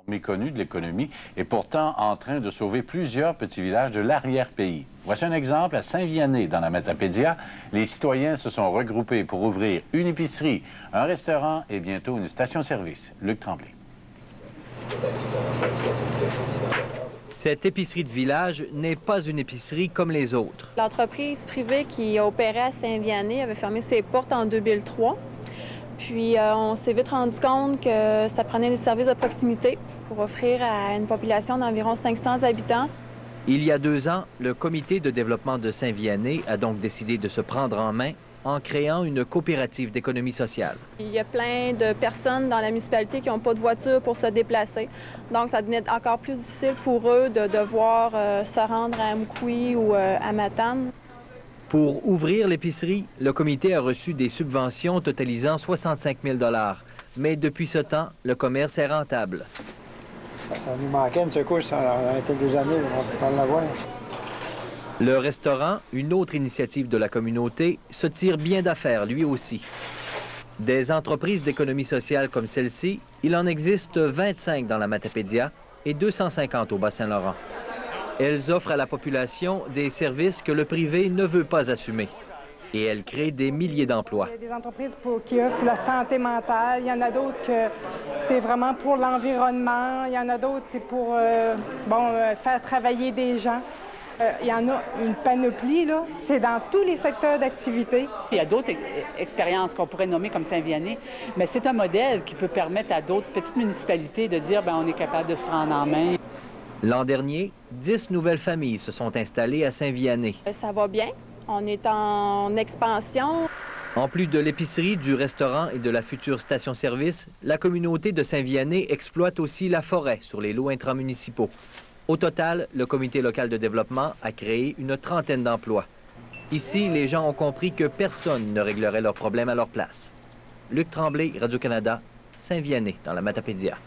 Méconnu de l'économie est pourtant en train de sauver plusieurs petits villages de l'arrière-pays. Voici un exemple à Saint-Vianney, dans la Matapédia. Les citoyens se sont regroupés pour ouvrir une épicerie, un restaurant et bientôt une station-service. Luc Tremblay. Cette épicerie de village n'est pas une épicerie comme les autres. L'entreprise privée qui opérait à Saint-Vianney avait fermé ses portes en 2003. Puis on s'est vite rendu compte que ça prenait des services de proximité pour offrir à une population d'environ 500 habitants. Il y a 2 ans, le comité de développement de Saint-Vianney a donc décidé de se prendre en main en créant une coopérative d'économie sociale. Il y a plein de personnes dans la municipalité qui n'ont pas de voiture pour se déplacer. Donc ça devenait encore plus difficile pour eux de devoir se rendre à Amkoui ou à Matane. Pour ouvrir l'épicerie, le comité a reçu des subventions totalisant 65 000 $. Mais depuis ce temps, le commerce est rentable. Ça nous manquait une secousse, ça a été des années sans l'avoir. Le restaurant, une autre initiative de la communauté, se tire bien d'affaires lui aussi. Des entreprises d'économie sociale comme celle-ci, il en existe 25 dans la Matapédia et 250 au Bas-Saint-Laurent. Elles offrent à la population des services que le privé ne veut pas assumer. Et elles créent des milliers d'emplois. Il y a des entreprises qui offrent la santé mentale. Il y en a d'autres que c'est vraiment pour l'environnement. Il y en a d'autres c'est pour faire travailler des gens. Il y en a une panoplie, là. C'est dans tous les secteurs d'activité. Il y a d'autres expériences qu'on pourrait nommer comme Saint-Vianney, mais c'est un modèle qui peut permettre à d'autres petites municipalités de dire, on est capable de se prendre en main. L'an dernier, 10 nouvelles familles se sont installées à Saint-Vianney. Ça va bien. On est en expansion. En plus de l'épicerie, du restaurant et de la future station-service, la communauté de Saint-Vianney exploite aussi la forêt sur les lots intramunicipaux. Au total, le comité local de développement a créé une 30aine d'emplois. Ici, les gens ont compris que personne ne réglerait leurs problèmes à leur place. Luc Tremblay, Radio-Canada, Saint-Vianney, dans la Matapédia.